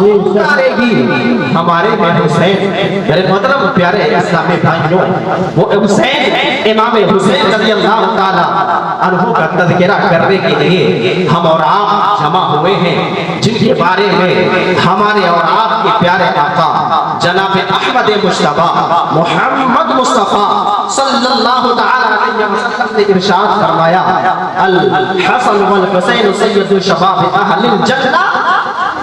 پکارے گی ہمارے میں حسین۔ میرے محترم پیارے اسلامی بھائیوں، وہ حسین امام حسین رضی اللہ تعالی عنہ کا تذکرہ کرنے کے لیے ہم اور آپ جمع ہوئے ہیں، جن کے بارے میں ہمارے اور آپ کے پیارے آقا جناب احمد مصطفیٰ محمد مصطفیٰ صلی اللہ تعالی علیہ وسلم نے ارشاد فرمایا، الحسن والحسین سید شباب اہل الجنہ،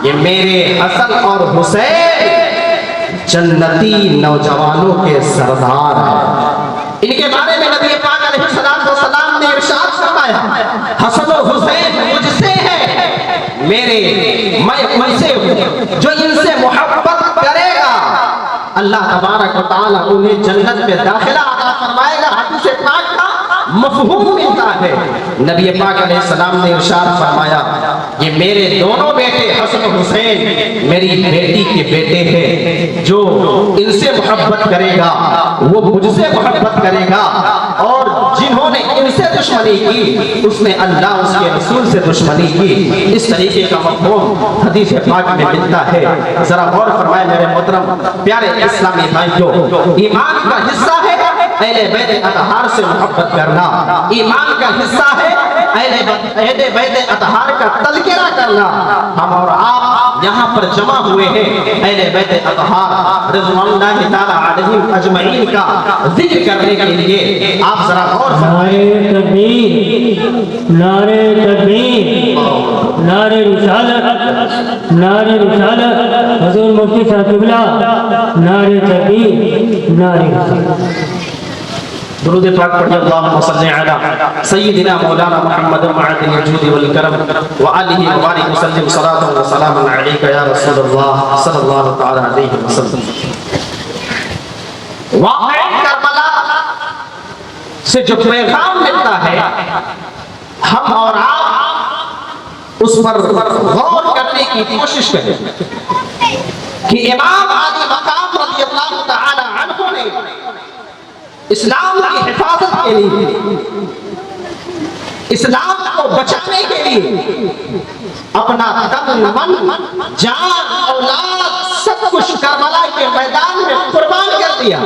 یہ میرے حسن اور حسین جنتی نوجوانوں کے سردار ہیں۔ ان کے بارے میں نبی پاک علیہ السلام نے ارشاد فرمایا، حسن و حسین مجھ سے ہے، میں ان سے ہوں، جو ان سے محبت کرے گا اللہ تبارک و تعالیٰ انہیں جنت میں داخلہ عطا فرمائے گا۔ حدیث پاک کا مفہوم ملتا ہے، نبی پاک علیہ السلام نے ارشاد فرمایا، یہ میرے دونوں بیٹے حسن و حسین میری بیٹی کے بیٹے ہیں، جو ان سے محبت کرے گا وہ مجھ سے محبت کرے گا، اور جنہوں نے ان سے دشمنی کی اس نے اللہ اس کے رسول سے دشمنی کی۔ اس طریقے کا مفہوم حدیث پاک میں ملتا ہے۔ ذرا غور فرمائے میرے محترم پیارے اسلامی بھائیوں، ایمان کا حصہ ہے اہل بیت اطہار سے محبت کرنا، ایمان کا حصہ ہے اہل بیت اطہار کا تذکرہ کرنا۔ ہم اور آپ یہاں پر جمع ہوئے ہیں اہل بیت اطہار رضوان اللہ تعالی علیہم اجمعین کا ذکر کرنے کے لیے۔ آپ ذرا غور فرمائیں، نعرہ تکبیر، نعرہ تکبیر، نعرہ رسالت، نعرہ رسالت، حضور مفتی صاحب قبلہ، نعرہ تکبیر، نعرہ رسالت۔ درود پاک پڑھیں، اللہم صلی علی سیدنا مولانا محمد معدن الجود والکرم وآلہ مبارک وسلم صلاة و سلام علیک یا رسول اللہ صلی اللہ تعالی علیہ وسلم۔ واقعہ کربلا سے جو پیغام ملتا ہے ہم اور آپ اس پر غور کرنے کی کوشش کریں کہ امام علی مقام رضی اللہ تعالی عنہ نے اسلام کی حفاظت کے لیے، اسلام کو بچانے کے لیے اپنا تن من جان اولاد سب کچھ کربلا کے میدان میں قربان کر دیا۔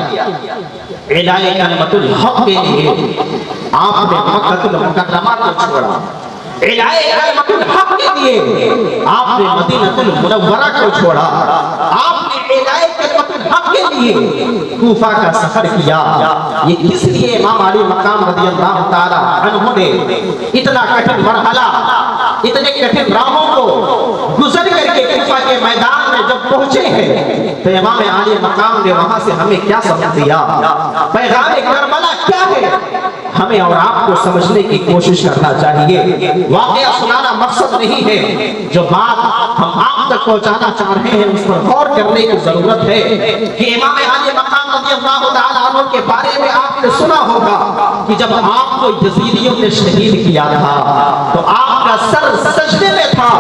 اعلاء کلمۃ الحق کے لیے آپ نے مکہ المکرمہ کو چھوڑا، اعلاء کلمۃ الحق کے لیے آپ نے مدینہ المنورہ کو چھوڑا، آپ نے اعلاء کلمۃ الحق کے لیے کوفہ کا سفر کیا۔ یہ کس لیے امام علی مقام رضی اللہ تعالی عنہ نے اتنا کٹھن مرحلہ، اتنے کٹھن راہوں کو گزر کر کے کوفہ کے میدان میں جب پہنچے ہیں تو امام علی مقام نے وہاں سے ہمیں کیا سبق دیا، پیغام کربلا کیا ہے، ہمیں اور آپ کو سمجھنے کی کوشش کرنا چاہیے۔ واقعہ سنانا مقصد نہیں ہے، جو بات ہم آپ تک پہنچانا چاہ رہے ہیں اس پر غور کرنے کی ضرورت ہے کہ امام علی مقام رضی اللہ تعالی عنہ کے بارے میں آپ نے سنا ہوگا کہ جب آپ کو یزیدیوں نے شہید کیا تھا تو آپ کا سر سجدے میں تھا،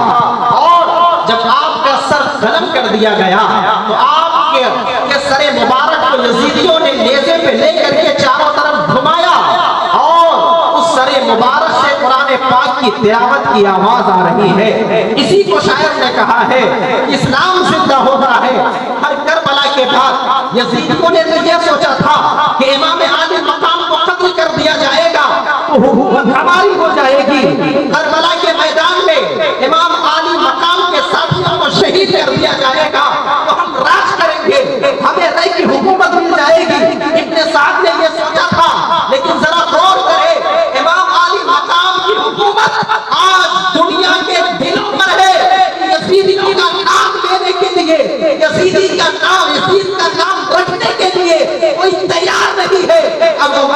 اور جب آپ کا سر قلم کر دیا گیا تو آپ کے سر مبارک کو یزیدیوں نے نیزے پہ لے کر کے چاروں طرف گھمایا، اور اس سر مبارک سے قرآن پاک کی تلاوت کی آواز آ رہی ہے۔ اسی کو شاعر نے کہا ہے اسلام زندہ ہوتا ہے ہر کربلا کے بعد۔ یزیدیوں نے یہ سوچا تھا کہ امام علی مقام کو قتل کر دیا جائے گا تو حکومت ہماری ہو جائے گی، کربلا کے میدان میں امام علی مقام کے ساتھیوں کو شہید کر دیا جائے گا تو ہم راج کریں گے، ہمیں رائے کی حکومت مل جائے گی۔ ابن سعد نے یہ سوچا تھا، لیکن ذرا غور کرے امام علی مقام کی حکومت آج دنیا کے دلوں پر ہے۔ یزیدیوں کا نام لینے کے لیے، یزیدی کا نام، یزید کا نام رکھنے کے لیے کوئی تیار نہیں ہے۔ امام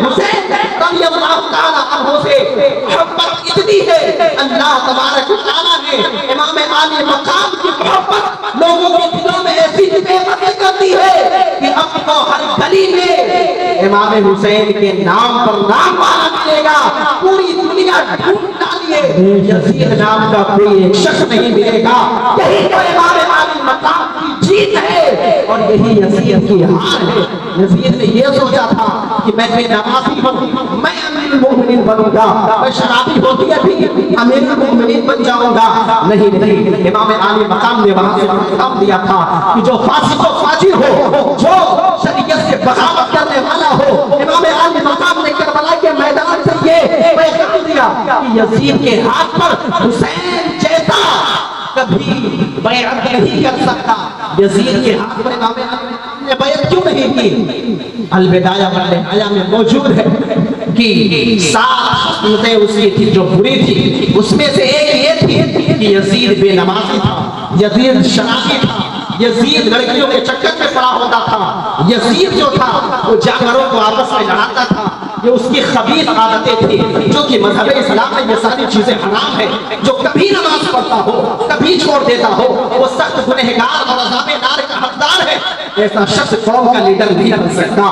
حسین رضی اللہ تعالی عنہ سے محبت اتنی ہے، اللہ تبارک و تعالیٰ نے امام علی مقام کی محبت لوگوں کے دلوں میں ایسی بے کرتی ہے کہ اب تو ہر گلی میں امام حسین کے نام پر نام مانا ملے گا۔ پوری دنیا ڈھونڈ ڈالیے، یزید نام کا کوئی ایک شخص نہیں ملے گا۔ یہی تو امام علی مقام کی جیت ہے۔ اور یہی یزید کی حال ہے. یزید نے یہ سوچا تھا کہ میں بے نمازی ہوں, میں امیر المومنین بنوں گا, میں شرابی ہوتی ہے بھی امیر المومنین بن جاؤں گا. نہیں, امام عالی مقام نے وہاں سے پیغام دیا تھا کہ جو فاسق و فاجر ہو, جو شریعت سے بغاوت کرنے والا ہو, امام عالی مقام نے کربلا کے میدان سے یہ پیغام دیا کہ یزید کے ہاتھ پر حسین جیسا کبھی بیعت نہیں کر سکتا. یزید کے ہاتھ پر امام عالی نے بیعت کیوں نہیں کی؟ البدایہ والنہایہ میں موجود ہے کہ 7 خصلتیں اس کی تھی جو بری تھی. اس میں سے ایک یہ تھی کہ یزید بے نمازی تھا, یزید شرابی تھا, یزید لڑکیوں کے چکر میں پڑا ہوتا تھا, یزید جو تھا وہ جانوروں کو آپس میں لڑاتا تھا. یہ اس کی خبیث عادتیں تھی جو کہ مذہب اسلام میں یہ ساری چیزیں حرام ہیں. جو کبھی نماز پڑھتا ہو, کبھی چھوڑ دیتا ہو, وہ سخت گنہگار اور عذاب نار کا حقدار ہے. ایسا شخص قوم کا لیڈر نہیں بن سکتا,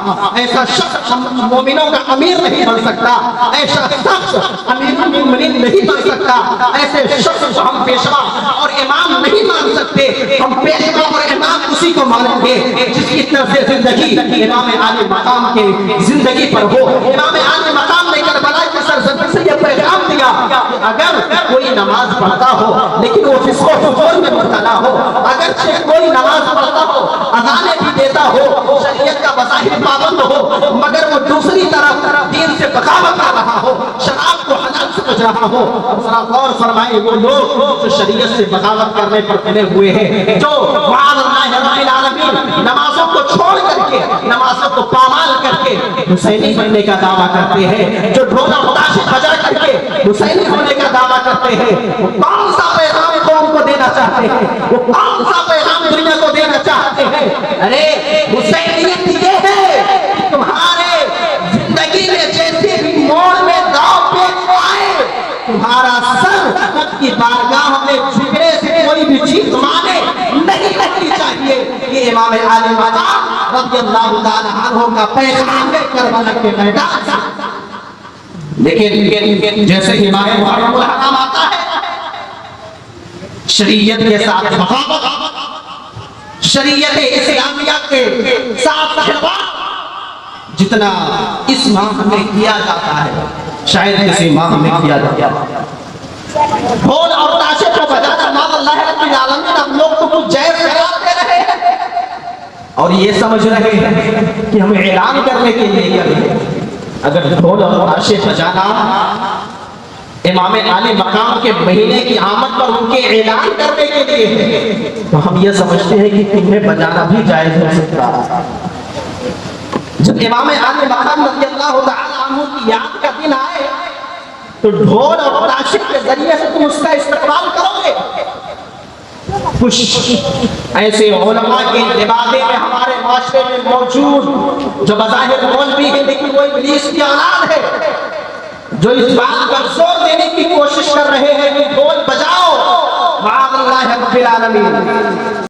ایسا شخص مومنوں کا امیر نہیں بن سکتا, ایسا شخص امیر المومنین نہیں بن سکتا. ایسے شخص کو ہم پیشوا اور امام نہیں مان سکتے. ہم پیشوا اور امام اسی کو مانیں گے جس کی طرف سے زندگی امام عالی مقام کے زندگی پر ہو. امام عالی مقام نے کربلا کی سرزمین سے یہ پیغام دیا کہ اگر کوئی نماز پڑھتا ہو لیکن وہ فسق و فجور میں مبتلا ہو, اگر کوئی نماز پڑھتا ہو, اذانیں بھی دیتا ہو, شریعت کا بظاہر پابند ہو, مگر وہ دوسری طرف دین سے بغاوت کر رہا ہو, شراب کو حلال سمجھ رہا ہو. ذرا غور فرمائیں, وہ لوگ جو شریعت سے بغاوت کرنے پر تلے ہوئے ہیں, جو معاذ اللہ رب العالمین نمازوں کو چھوڑ کر کے, نمازوں کو پامال کر کے حسینی بننے کا دعویٰ کرتے ہیں, جو ڈھولا متاشر بجا کر کے حسینی ہونے کا دعویٰ کرتے ہیں, وہ کون سا پیغام قوم کو دینا چاہتے ہیں, وہ کون سا پیغام دنیا کو دینا چاہتے ہیں؟ ارے حسینیت یہ ہے کہ تمہارے زندگی میں جیسے بھی موڑ میں داؤ پیش آئے, تمہارا سر حق کی بارگاہ میں جھکنے سے کوئی بھی چیز مانے نہیں رکھنی چاہیے. یہ امام عالی مقام رضی اللہ تعالیٰ عنہ کا پیغام ہے کربلا کے میدان سے. لیکن جیسے امام محرم الحرام آتا ہے, شریعت کے ساتھ بغاوت, شریعت اسلامیہ کے ساتھ خلوت جتنا اس ماہ میں کیا جاتا ہے شاید کسی ماہ میں کیا جاتا ہے. ڈھول اور تاشے کو بجانا معاذ اللہ رب العالمین, ہم لوگ تو کچھ جائز قرار دے رہے ہیں اور یہ سمجھ رہے ہیں کہ ہم اعلان کرنے کے لیے کر رہے ہیں. اگر ڈھول اور تاشے بجانا امام عالی مقام کے مہینے کی آمد پر ان کے اعلان کرنے کے لیے ہے تو ہم یہ سمجھتے ہیں کہ تمہیں بجانا بھی جائز ہو سکتا. جب امام عالی مقام رضی اللہ تعالیٰ عنہ کی یاد کا دن آئے تو ڈھول اور تاشے کے ذریعے سے تم اس کا استقبال کرو گے. کچھ ایسے علماء کے لبادے میں ہمارے معاشرے میں موجود جو بظاہر مولوی ہیں لیکن وہ ابلیس کی اولاد ہے, جو اس بات پر زور دینے کی کوشش کر رہے ہیں کہ ڈھول بجاؤ. معاذ اللہ رب العالمین,